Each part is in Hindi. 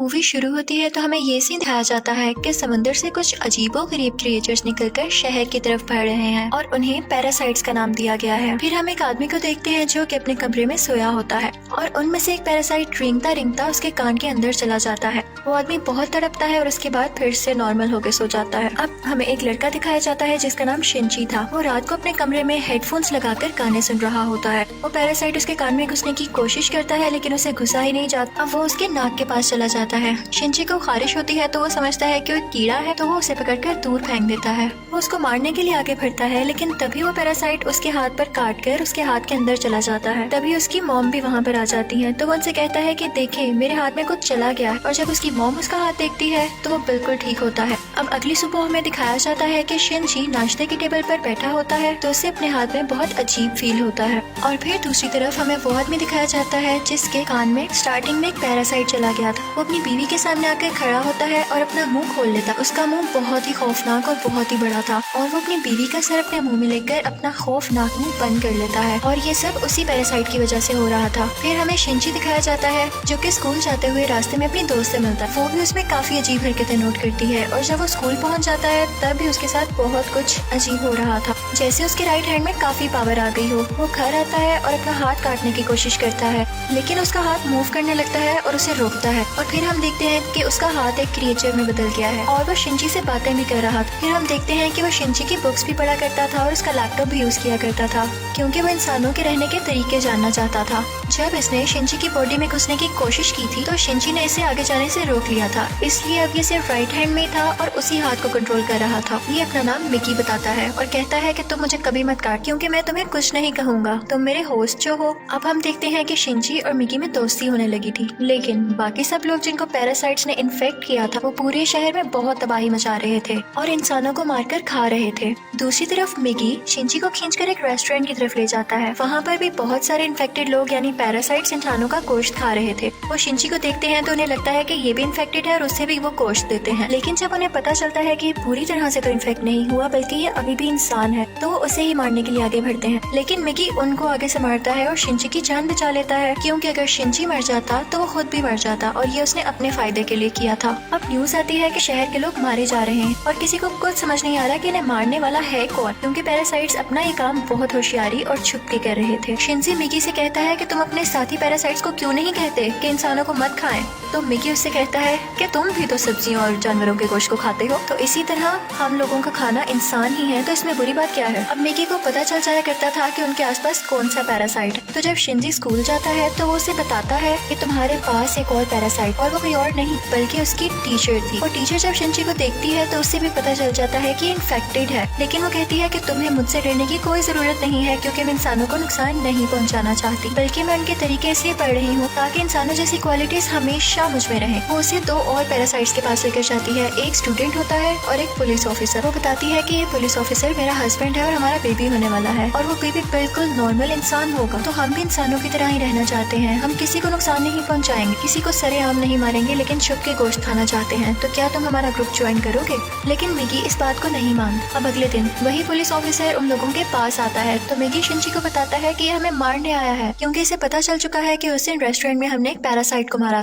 मूवी शुरू होती है तो हमें ये सीन दिखाया जाता है कि समुद्र से कुछ अजीबोगरीब क्रिएचर्स निकलकर शहर की तरफ बढ़ रहे हैं और उन्हें पैरासाइट्स का नाम दिया गया है। फिर हम एक आदमी को देखते हैं जो कि अपने कमरे में सोया होता है और उनमें से एक पैरासाइट रेंगता रेंगता उसके कान के अंदर चला जाता है। वो आदमी बहुत तड़पता है और उसके बाद फिर से नॉर्मल होकर सो जाता है। अब हमें एक लड़का दिखाया जाता है जिसका नाम शिंची था। वो रात को अपने कमरे में हेडफोन्स लगाकर गाने सुन रहा होता है। वो पैरासाइट उसके कान में घुसने की कोशिश करता है लेकिन उसे घुसा ही नहीं जाता। अब वो उसके नाक के पास चला जाता है। शिंची को खारिश होती है तो वो समझता है कि वो एक कीड़ा है, तो वो उसे पकड़कर दूर फेंक देता है। वो उसको मारने के लिए आगे बढ़ता है लेकिन तभी वो पैरासाइट उसके हाथ पर काट कर उसके हाथ के अंदर चला जाता है। तभी उसकी मॉम भी वहाँ पर आ जाती है तो वो उनसे कहता है कि देखे मेरे हाथ में कुछ चला गया है। और जब उसकी मॉम उसका हाथ देखती है तो वो बिल्कुल ठीक होता है। अब अगली सुबह हमें दिखाया जाता है कि शिंची नाश्ते की टेबल पर बैठा होता है तो उसे अपने हाथ में बहुत अजीब फील होता है। और फिर दूसरी तरफ हमें वो आदमी दिखाया जाता है जिसके कान में स्टार्टिंग में एक पैरासाइट चला गया था। वो अपनी बीवी के सामने आकर खड़ा होता है और अपना मुंह खोल लेता। उसका मुंह बहुत ही खौफनाक और बहुत ही बड़ा था और वो अपनी बीवी का सर अपने मुंह में लेकर अपना खौफनाक मुंह बंद कर लेता है और ये सब उसी पैरासाइट की वजह से हो रहा था। फिर हमें शिंची दिखाया जाता है जो कि स्कूल जाते हुए रास्ते में अपनी दोस्त से मिलता है। वो भी उसमें काफी अजीब हरकतें नोट करती है और जब वो स्कूल पहुंच जाता है तब भी उसके साथ बहुत कुछ अजीब हो रहा था, जैसे उसके राइट हैंड में काफी पावर आ गई हो। वो घर आता है और अपना हाथ काटने की कोशिश करता है लेकिन उसका हाथ मूव करने लगता है और उसे रोकता है। और फिर हम देखते हैं कि उसका हाथ एक क्रिएचर में बदल गया है और वो शिंची से बातें भी कर रहा था। फिर हम देखते हैं कि वो शिंची की बुक्स भी पढ़ा करता था और उसका लैपटॉप भी यूज किया करता था क्योंकि वो इंसानों के रहने के तरीके जानना चाहता था। जब इसने शिंची की बॉडी में घुसने की कोशिश की थी तो शिंची ने इसे आगे जाने से रोक लिया था, इसलिए अब ये सिर्फ राइट हैंड में था और उसी हाथ को कंट्रोल कर रहा था। ये अपना नाम मिकी बताता है और कहता है कि तुम मुझे कभी मत काट क्योंकि मैं तुम्हें कुछ नहीं कहूँगा, तुम मेरे होस्ट जो हो। अब हम देखते हैं कि शिंची और मिकी में दोस्ती होने लगी थी लेकिन बाकी सब लोग जिनको पैरासाइट्स ने इन्फेक्ट किया था वो पूरे शहर में बहुत तबाही मचा रहे थे और इंसानों को मारकर खा रहे थे। दूसरी तरफ मिकी शिंची को खींचकर एक रेस्टोरेंट की तरफ ले जाता है। वहाँ पर भी बहुत सारे इन्फेक्टेड लोग यानी पैरासाइट्स इंसानों का गोश्त खा रहे थे। वो शिंची को देखते हैं तो उन्हें लगता है कि ये भी इन्फेक्टेड है और उससे भी वो गोश्त देते हैं, लेकिन जब उन्हें पता चलता है कि पूरी तरह से तो इन्फेक्ट नहीं हुआ बल्कि ये अभी भी इंसान है तो वो उसे ही मारने के लिए आगे बढ़ते हैं। लेकिन मिकी उनको आगे से मारता है और शिंची की जान बचा लेता है क्योंकि अगर शिंची मर जाता तो वो खुद भी मर जाता और ये उसने अपने फायदे के लिए किया था। अब न्यूज आती है कि शहर के लोग मारे जा रहे हैं और किसी को कुछ समझ नहीं आ रहा कि इन्हें मारने वाला है कौन, क्योंकि पैरासाइट्स अपना ये काम बहुत होशियारी और छुप के कर रहे थे। शिंची मिकी से कहता है कि तुम अपने साथी पैरासाइट्स को क्यों नहीं कहते कि इंसानों को मत खाएं। तो मिकी उससे कहता है कि तुम भी तो सब्जियों और जानवरों के गोश्त को खाते हो, तो इसी तरह हम लोगों का खाना इंसान ही है, तो इसमें बुरी बात क्या है। अब मिकी को पता चल जाया करता था कि उनके आसपास कौन सा पैरासाइट है। तो जब शिंजी स्कूल जाता है तो वो उसे बताता है कि तुम्हारे पास एक और पैरासाइट, और वो कोई और नहीं बल्कि उसकी टीचर थी। और टीचर जब शिंजी को देखती है तो उससे भी पता चल जाता है कि इन्फेक्टेड है, लेकिन वो कहती है कि तुम्हें मुझसे डरने की कोई जरूरत नहीं है क्योंकि मैं इंसानों को नुकसान नहीं पहुंचाना चाहती, बल्कि मैं उनके तरीके इसलिए पढ़ रही हूँ ताकि इंसानों जैसी क्वालिटीज हमेशा मुझ में रहे। वो उसे दो और पैरासाइट्स के पास लेकर जाती है, एक स्टूडेंट होता है और एक पुलिस ऑफिसर। वो बताती है कि ये पुलिस ऑफिसर मेरा हस्बैंड है और हमारा बेबी होने वाला है और वो बेबी बिल्कुल नॉर्मल इंसान होगा, तो हम भी इंसानों की तरह ही रहना चाहते हैं। हम किसी को नुकसान नहीं पहुंचाएंगे, किसी को सरेआम नहीं मारेंगे, लेकिन छुप के गोश्त खाना चाहते हैं, तो क्या तुम हमारा ग्रुप ज्वाइन करोगे। लेकिन मिकी इस बात को नहीं मानता। अब अगले दिन वही पुलिस ऑफिसर उन लोगों के पास आता है तो मिकी शिंची को बताता है कि ये हमें मारने आया है क्योंकि इसे पता चल चुका है कि उस दिन रेस्टोरेंट में हमने एक पैरासाइट को मारा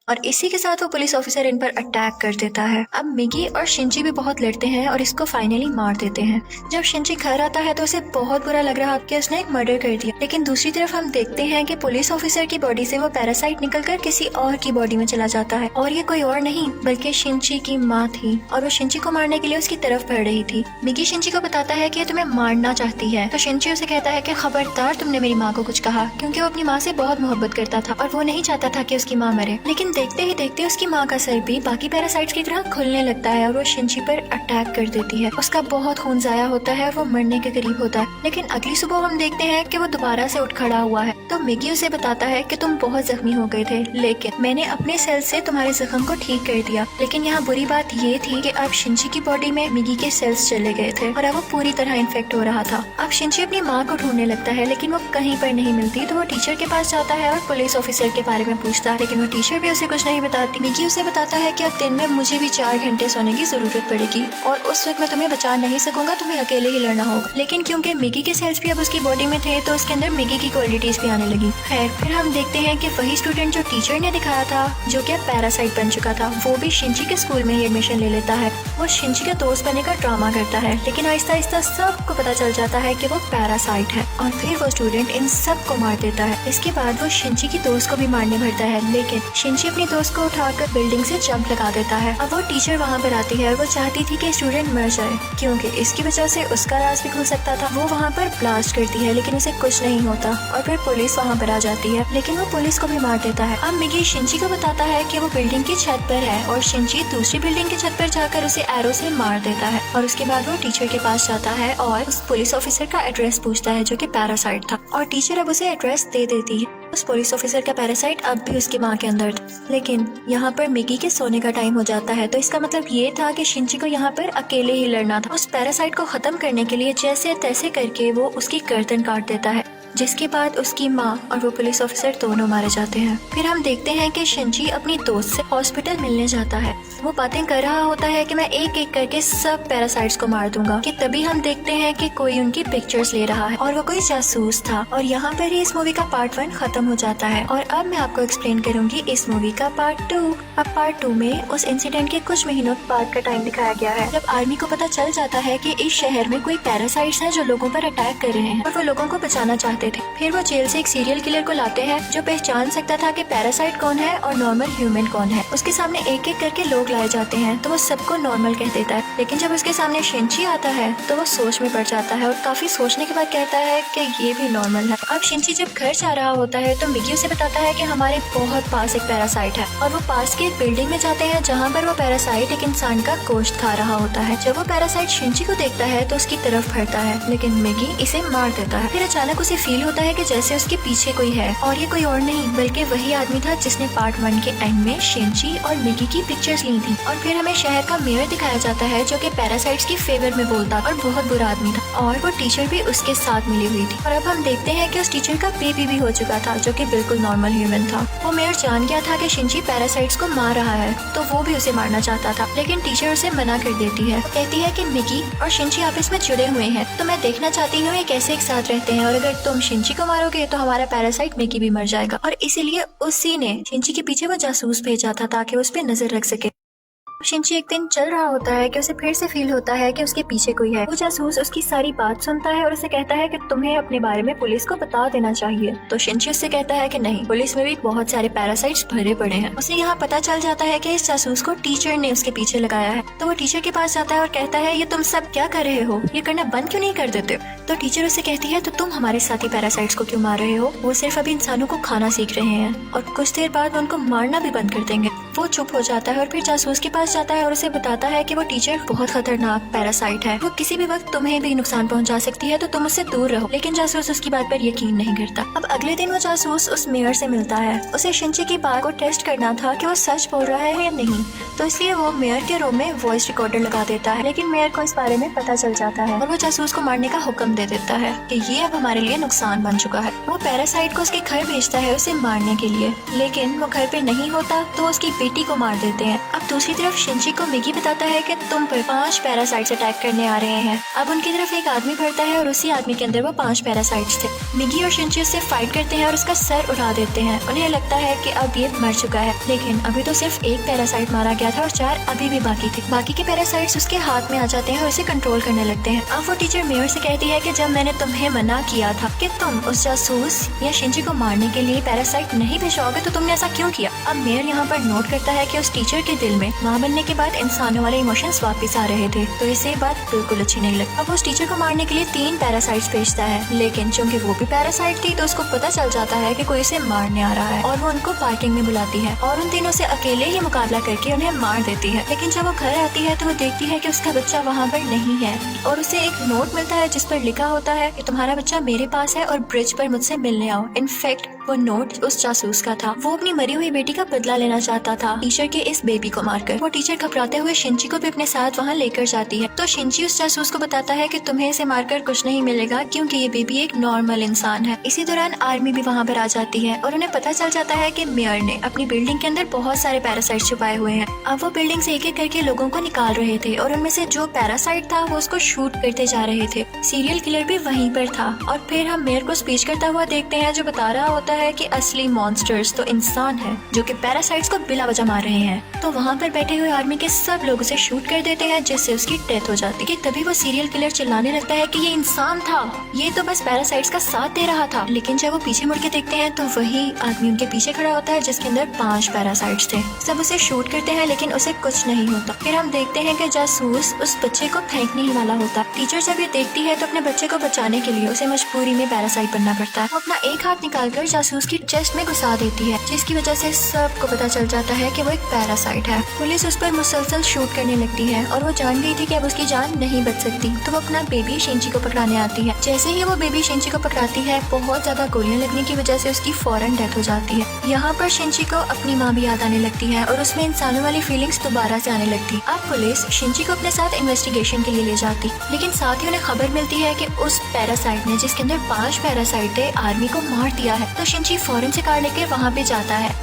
और इसी के साथ वो पुलिस ऑफिसर इन पर अटैक कर देता है। अब मिकी और शिंची भी बहुत लड़ते हैं और इसको फाइनली मार देते हैं। जब शिंची घर आता है तो उसे बहुत बुरा लग रहा कि उसने एक मर्डर कर दिया, लेकिन दूसरी तरफ हम देखते हैं कि पुलिस ऑफिसर की बॉडी से वो पैरासाइट निकलकर किसी और की बॉडी में चला जाता है और ये कोई और नहीं बल्कि शिंची की माँ थी और वो शिंची को मारने के लिए उसकी तरफ बढ़ रही थी। मिकी शिंची को बताता है कि तुम्हें मारना चाहती है, तो शिंची उसे कहता है कि खबरदार तुमने मेरी माँ को कुछ कहा, क्योंकि वो अपनी माँ से बहुत मोहब्बत करता था और वो नहीं चाहता था कि उसकी माँ मरे। लेकिन देखते ही देखते उसकी माँ का सर भी बाकी पैरासाइट्स की तरह खुलने लगता है और वो शिंची पर अटैक कर देती है। उसका बहुत खून जाया होता है और वो मरने के करीब होता है। लेकिन अगली सुबह हम देखते हैं कि वो दोबारा से उठ खड़ा हुआ है, तो मिकी उसे बताता है कि तुम बहुत जख्मी हो गए थे लेकिन मैंने अपने सेल से तुम्हारे जख्म को ठीक कर दिया। लेकिन यहाँ बुरी बात ये थी कि अब शिंची की बॉडी में मिकी के सेल्स चले गए थे और अब वो पूरी तरह इन्फेक्ट हो रहा था। अब शिंची अपनी माँ को ढूंढने लगता है लेकिन वो कहीं पर नहीं मिलती, तो वो टीचर के पास जाता है और पुलिस ऑफिसर के बारे में पूछता है, लेकिन वो टीचर भी उसे उसे कुछ नहीं बताती। मिगी उसे बताता है कि अब दिन में मुझे भी 4 घंटे सोने की जरूरत पड़ेगी और उस वक्त मैं तुम्हें बचा नहीं सकूंगा, तुम्हें अकेले ही लड़ना होगा। लेकिन क्योंकि मिगी के सेल्स भी अब उसकी बॉडी में थे तो उसके अंदर मिगी की क्वालिटीज भी आने लगी। खैर फिर हम देखते हैं कि वही स्टूडेंट जो टीचर ने दिखाया था, जो कि पैरासाइट बन चुका था, वो भी शिंची के स्कूल में ही एडमिशन ले लेता है। वो शिंची का दोस्त बनने का ड्रामा करता है, लेकिन आहिस्ता आहिस्ता सबको पता चल जाता है कि वो पैरासाइट है और फिर वो स्टूडेंट इन सबको मार देता है। इसके बाद वो शिंची की दोस्त को भी मारने भरता है, लेकिन शिंची अपनी दोस्त को उठाकर बिल्डिंग से जंप लगा देता है। अब वो टीचर वहाँ पर आती है और वो चाहती थी कि स्टूडेंट मर जाए क्योंकि इसकी वजह से उसका राज भी खुल सकता था। वो वहाँ पर ब्लास्ट करती है लेकिन उसे कुछ नहीं होता और फिर पुलिस वहाँ पर आ जाती है, लेकिन वो पुलिस को भी मार देता है। अब मिगी शिंची को बताता है कि वो बिल्डिंग की छत पर है और शिंची दूसरी बिल्डिंग की छत पर जाकर उसे एरो से मार देता है और उसके बाद वो टीचर के पास जाता है और उस पुलिस ऑफिसर का एड्रेस पूछता है जो कि पैरासाइट था और टीचर अब उसे एड्रेस दे देती है। उस पुलिस ऑफिसर का पैरासाइट अब भी उसकी माँ के अंदर था, लेकिन यहाँ पर मिगी के सोने का टाइम हो जाता है। तो इसका मतलब ये था कि शिंची को यहाँ पर अकेले ही लड़ना था। उस पैरासाइट को खत्म करने के लिए जैसे तैसे करके वो उसकी गर्दन काट देता है, जिसके बाद उसकी माँ और वो पुलिस ऑफिसर दोनों मारे जाते हैं। फिर हम देखते हैं कि शिंची अपनी दोस्त से हॉस्पिटल मिलने जाता है। वो बातें कर रहा होता है कि मैं एक एक करके सब पैरासाइट्स को मार दूंगा कि तभी हम देखते हैं कि कोई उनकी पिक्चर्स ले रहा है और वो कोई जासूस था। और यहाँ पर ही इस मूवी का पार्ट 1 खत्म हो जाता है और अब मैं आपको एक्सप्लेन करूंगी इस मूवी का पार्ट 2। अब पार्ट 2 में उस इंसिडेंट के कुछ महीनों बाद का टाइम दिखाया गया है जब आर्मी को पता चल जाता है कि इस शहर में कोई पैरासाइट्स हैं जो लोगों पर अटैक कर रहे हैं और वो लोगों को बचाना चाहते थे। फिर वो जेल से एक सीरियल किलर को लाते हैं जो पहचान सकता था कि पैरासाइट कौन है और नॉर्मल ह्यूमन कौन है। उसके सामने एक एक करके लोग लाए जाते हैं तो वो सबको नॉर्मल कह देता है, लेकिन जब उसके सामने शिंची आता है तो वो सोच में पड़ जाता है और काफी सोचने के बाद कहता है कि ये भी नॉर्मल है। अब शिंची जब घर जा रहा होता है तो मिगी उसे बताता है कि हमारे बहुत पास एक पैरासाइट है और वो पास की एक बिल्डिंग में जाते हैं जहाँ पर वो पैरासाइट एक इंसान का गोश्त खा रहा होता है। जब वो पैरासाइट शिंची को देखता है तो उसकी तरफ बढ़ता है, लेकिन मिगी इसे मार देता है। फिर अचानक उसे फील होता है कि जैसे उसके पीछे कोई है और ये कोई और नहीं बल्कि वही आदमी था जिसने पार्ट 1 के एंड में शिंची और मिगी की पिक्चर्स ली थी। और फिर हमें शहर का मेयर दिखाया जाता है जो कि पैरासाइट्स की फेवर में बोलता और बहुत बुरा आदमी था और वो टीचर भी उसके साथ मिली हुई थी। और अब हम देखते हैं कि उस टीचर का बेबी भी हो चुका था जो कि बिल्कुल नॉर्मल ह्यूमन था। वो मेयर जान गया था कि शिंची पैरासाइट्स को मार रहा है तो वो भी उसे मारना चाहता था, लेकिन टीचर उसे मना कर देती है। कहती है कि मिगी और शिंची आपस में जुड़े हुए हैं तो मैं देखना चाहती हूँ ये कैसे एक साथ रहते हैं और अगर तुम शिंची को मारोगे तो हमारा पैरासाइट मिगी भी मर जाएगा। और इसीलिए उसी ने शिंची के पीछे वो जासूस भेजा था ताकि उस पर नजर रख सके। शिंची एक दिन चल रहा होता है कि उसे फिर से फील होता है कि उसके पीछे कोई है। वो जासूस उसकी सारी बात सुनता है और उसे कहता है कि तुम्हें अपने बारे में पुलिस को बता देना चाहिए। तो शिंची उससे कहता है कि नहीं, पुलिस में भी बहुत सारे पैरासाइट्स भरे पड़े हैं। उसे यहाँ पता चल जाता है कि इस जासूस को टीचर ने उसके पीछे लगाया है। तो वो टीचर के पास जाता है और कहता है ये तुम सब क्या कर रहे हो, ये करना बंद क्यों नहीं कर देते हो? तो टीचर उसे कहती है तो तुम हमारे साथी पैरासाइट्स को क्यों मार रहे हो? वो सिर्फ अभी इंसानों को खाना सीख रहे हैं और कुछ देर बाद वो उनको मारना भी बंद कर देंगे। वो चुप हो जाता है और फिर जासूस के पास जाता है और उसे बताता है कि वो टीचर बहुत खतरनाक पैरासाइट है, वो किसी भी वक्त तुम्हें भी नुकसान पहुंचा सकती है तो तुम उससे दूर रहो। लेकिन जासूस उसकी बात पर यकीन नहीं करता। अब अगले दिन वो जासूस उस मेयर से मिलता है। उसे शिंची की बात को टेस्ट करना था कि वो सच बोल रहा है या नहीं, तो इसलिए वो मेयर के रूम में वॉइस रिकॉर्डर लगा देता है। लेकिन मेयर को इस बारे में पता चल जाता है और वो जासूस को मारने का हुक्म दे देता है कि ये अब हमारे लिए नुकसान बन चुका है। वो पैरासाइट को उसके घर भेजता है उसे मारने के लिए, लेकिन वो घर पे नहीं होता तो उसकी बेटी को मार देते हैं। अब दूसरी तरफ शिंची को मिगी बताता है कि तुम पर 5 पैरासाइट्स अटैक करने आ रहे हैं। अब उनकी तरफ एक आदमी बढ़ता है और उसी आदमी के अंदर वो 5 पैरासाइट्स थे। मिगी और शिंची उससे फाइट करते हैं और उसका सर उड़ा देते हैं। उन्हें लगता है कि अब ये मर चुका है, लेकिन अभी तो सिर्फ एक पैरासाइट मारा गया था और 4 अभी भी बाकी थे। बाकी के पैरासाइट्स उसके हाथ में आ जाते हैं और उसे कंट्रोल करने लगते हैं। अब वो टीचर मेयर से कहती है कि जब मैंने तुम्हें मना किया था कि तुम उस जासूस या शिंची को मारने के लिए पैरासाइट नहीं भिजवाओगे तो तुमने ऐसा क्यों किया? अब मेयर यहाँ पर नोट करता है कि उस टीचर के दिल में माँ बनने के बाद इंसानों वाले इमोशंस वापस आ रहे थे, तो इसे बात बिल्कुल अच्छी नहीं लगती। अब उस टीचर को मारने के लिए 3 पैरासाइट्स भेजता है, लेकिन चूंकि वो भी पैरासाइट थी तो उसको पता चल जाता है कि कोई उसे मारने आ रहा है और वो उनको पार्किंग में बुलाती है और उन तीनों से अकेले ही मुकाबला करके उन्हें मार देती है। लेकिन जब वो घर आती है तो वो देखती है कि उसका बच्चा वहाँ पर नहीं है और उसे एक नोट मिलता है जिस पर लिखा होता है कि तुम्हारा बच्चा मेरे पास है और ब्रिज पर मुझसे मिलने आओ। इनफैक्ट वो नोट उस जासूस का था। वो अपनी मरी हुई बेटी का बदला लेना चाहता था टीचर के इस बेबी को मारकर। वो टीचर घबराते हुए शिंची को भी अपने साथ वहाँ लेकर जाती है। तो शिंची उस जासूस को बताता है कि तुम्हें इसे मारकर कुछ नहीं मिलेगा क्योंकि ये बेबी एक नॉर्मल इंसान है। इसी दौरान आर्मी भी वहाँ पर आ जाती है और उन्हें पता चल जाता है कि मेयर ने अपनी बिल्डिंग के अंदर बहुत सारे पैरासाइट छुपाए हुए हैं। अब वो बिल्डिंग से एक एक करके लोगों को निकाल रहे थे और उनमें से जो पैरासाइट था वो उसको शूट करते जा रहे थे। सीरियल किलर भी वहीं पर था और फिर हम मेयर को स्पीच करता हुआ देखते हैं जो बता रहा होता है कि असली मॉन्स्टर्स तो इंसान है जो कि पैरासाइट्स को बिला वजह मार रहे हैं। तो वहाँ पर बैठे हुए आर्मी के सब लोग उसे शूट कर देते हैं जिससे उसकी डेथ हो जाती है। तभी वो सीरियल किलर चिल्लाने लगता है कि ये इंसान था, ये तो बस पैरासाइट्स का साथ दे रहा था। लेकिन जब वो पीछे मुड़ के देखते हैं तो वही आदमी उनके पीछे खड़ा होता है जिसके अंदर 5 पैरासाइट्स थे। सब उसे शूट करते हैं लेकिन उसे कुछ नहीं होता। फिर हम देखते हैं कि जासूस उस बच्चे को फेंकने ही वाला होता। टीचर जब ये देखती है तो अपने बच्चे को बचाने के लिए उसे मजबूरी में पैरासाइट बनना पड़ता है। वो अपना एक हाथ निकालकर जासूस की चेस्ट में घुसा देती है जिसकी वजह से सबको पता चल जाता है कि वो एक पैरासाइट है। पुलिस उस पर मुसलसल शूट करने लगती है और वो जान गई थी कि अब उसकी जान नहीं बच सकती। तो वो अपना बेबी शिंची को पकड़ाने आती है। जैसे ही वो बेबी शिंची को पकड़ाती है बहुत ज्यादा गोलियां लगने की वजह से उसकी फौरन डेथ हो जाती है। यहाँ पर शिंची को अपनी माँ भी याद आने लगती है और उसमें इंसानों वाली फीलिंग्स दोबारा से आने लगती। अब पुलिस शिंची को अपने साथ इन्वेस्टिगेशन के लिए ले जाती, लेकिन साथ ही उन्हें खबर मिलती है कि उस पैरासाइट ने जिसके अंदर 5 पैरासाइट थे आर्मी को मार दिया है। तो शिंची फौरन से कार लेकर वहाँ पे जाता है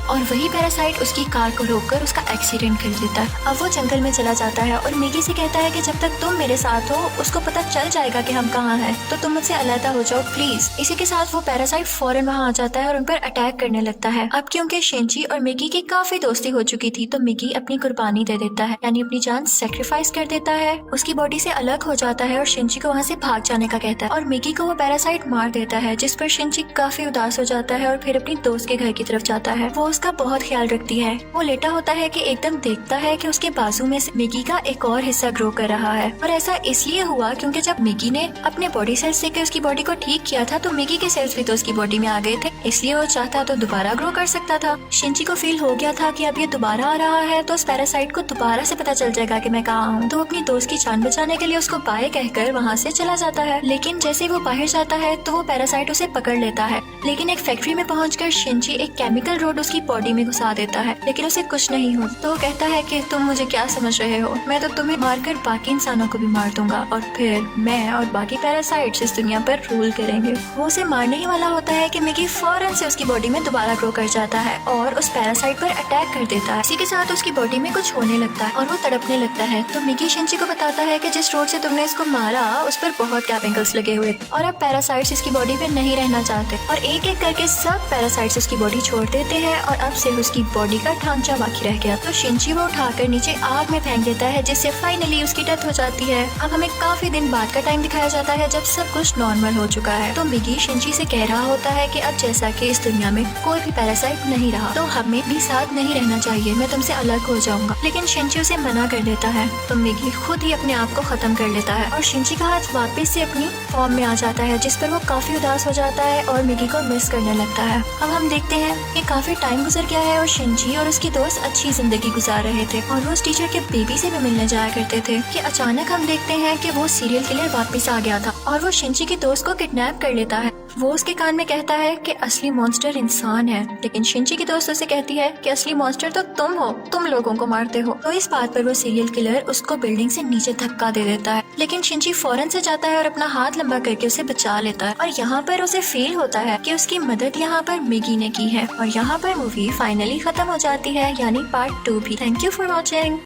और वही पैरासाइट उसकी कार को रोककर उसका एक्सीडेंट कर देता है। अब वो जंगल में चला जाता है और मिगी से कहता है कि जब तक तुम मेरे साथ हो उसको पता चल जाएगा कि हम कहाँ हैं, तो तुम मुझसे अलग हो जाओ प्लीज। इसी के साथ वो पैरासाइट फौरन वहाँ आ जाता है और उन पर अटैक करने लगता है। अब क्योंकि शिंची और मिगी की काफी दोस्ती हो चुकी थी तो मिगी अपनी कुर्बानी दे देता है, यानी अपनी जान सेक्रीफाइस कर देता है, उसकी बॉडी से अलग हो जाता है और शिंची को वहाँ से भाग जाने का कहता है और मिगी को वो पैरासाइट मार देता है, जिस पर शिंची काफी उदास हो जाता है और फिर अपनी दोस्त के घर की तरफ जाता है। वो उसका बहुत ख्याल रखती है। वो लेटा होता है कि एकदम देखता है कि उसके बाजू में से मिगी का एक और हिस्सा ग्रो कर रहा है और ऐसा इसलिए हुआ क्योंकि जब मिगी ने अपने बॉडी सेल्स से उसकी बॉडी को ठीक किया था तो मिगी के सेल्स भी तो उसकी बॉडी में आ गए थे, इसलिए वो चाहता तो दोबारा ग्रो कर सकता था। शिंची को फील हो गया था कि अब ये दोबारा आ रहा है तो उस पैरासाइट को दोबारा से पता चल जाएगा कि मैं कहाँ हूँ। तो अपनी दोस्त की जान बचाने के लिए उसको बाय कहकर वहाँ से चला जाता है। लेकिन जैसे वो बाहर जाता है तो वो पैरासाइट उसे पकड़ लेता है, लेकिन एक फैक्ट्री में पहुंचकर शिंची एक केमिकल रोड उसकी बॉडी में घुसा देता है, लेकिन उसे कुछ नहीं हो। तो वो कहता है कि तुम मुझे क्या समझ रहे हो, मैं तो तुम्हें मारकर बाकी इंसानों को भी मार दूंगा और फिर मैं और बाकी पैरासाइट्स इस दुनिया पर रूल करेंगे। वो उसे मारने ही वाला होता है कि मिगी फौरन से उसकी बॉडी में दोबारा ग्रो कर जाता है और उस पैरासाइट पर अटैक कर देता है। इसी के साथ उसकी बॉडी में कुछ होने लगता है और वो तड़पने लगता है। तो मिगी शिंची को बताता है कि जिस रोड से तुमने इसको मारा उस पर बहुत केमिकल्स लगे हुए थे और अब पैरासाइट्स इसकी बॉडी में नहीं रहना चाहते और एक एक करके सब पैरासाइट्स उसकी बॉडी छोड़ देते हैं और अब से उसकी बॉडी का ढांचा बाकी रह गया। तो शिंची वो उठाकर नीचे आग में फेंक देता है जिससे फाइनली उसकी डेथ हो जाती है। अब हमें काफी दिन बाद का टाइम दिखाया जाता है जब सब कुछ नॉर्मल हो चुका है। तो मिगी शिंची से कह रहा होता है कि अब जैसा कि इस दुनिया में कोई भी पैरासाइट नहीं रहा तो हमें भी साथ नहीं रहना चाहिए, मैं तुमसे अलग हो जाऊंगा। लेकिन शिंची उसे मना कर देता है तो मिगी खुद ही अपने आप को खत्म कर लेता है और शिंची का हाथ वापस से अपनी फॉर्म में आ जाता है, जिस पर वो काफी उदास हो जाता है और मिगी को मिस करने लगता है। अब हम देखते हैं कि काफी टाइम गुजर गया है और शिंची और उसकी दोस्त अच्छी जिंदगी गुजार रहे थे और वो उस टीचर के बेबी से भी मिलने जाया करते थे कि अचानक हम देखते हैं कि वो सीरियल किलर वापस आ गया था और वो शिंची की दोस्त को किडनैप कर लेता है। वो उसके कान में कहता है कि असली मॉन्स्टर इंसान है, लेकिन शिंची की दोस्त उसे कहती है कि असली मॉन्स्टर तो तुम हो, तुम लोगों को मारते हो। तो इस बात पर वो सीरियल किलर उसको बिल्डिंग से नीचे धक्का दे देता है, लेकिन शिंची फौरन से जाता है और अपना हाथ लंबा करके उसे बचा लेता है और यहाँ पर उसे फील होता है कि उसकी मदद यहाँ पर मिगी ने की है और यहाँ पर मूवी फाइनली खत्म हो जाती है, यानी पार्ट 2 भी। Thank you for watching.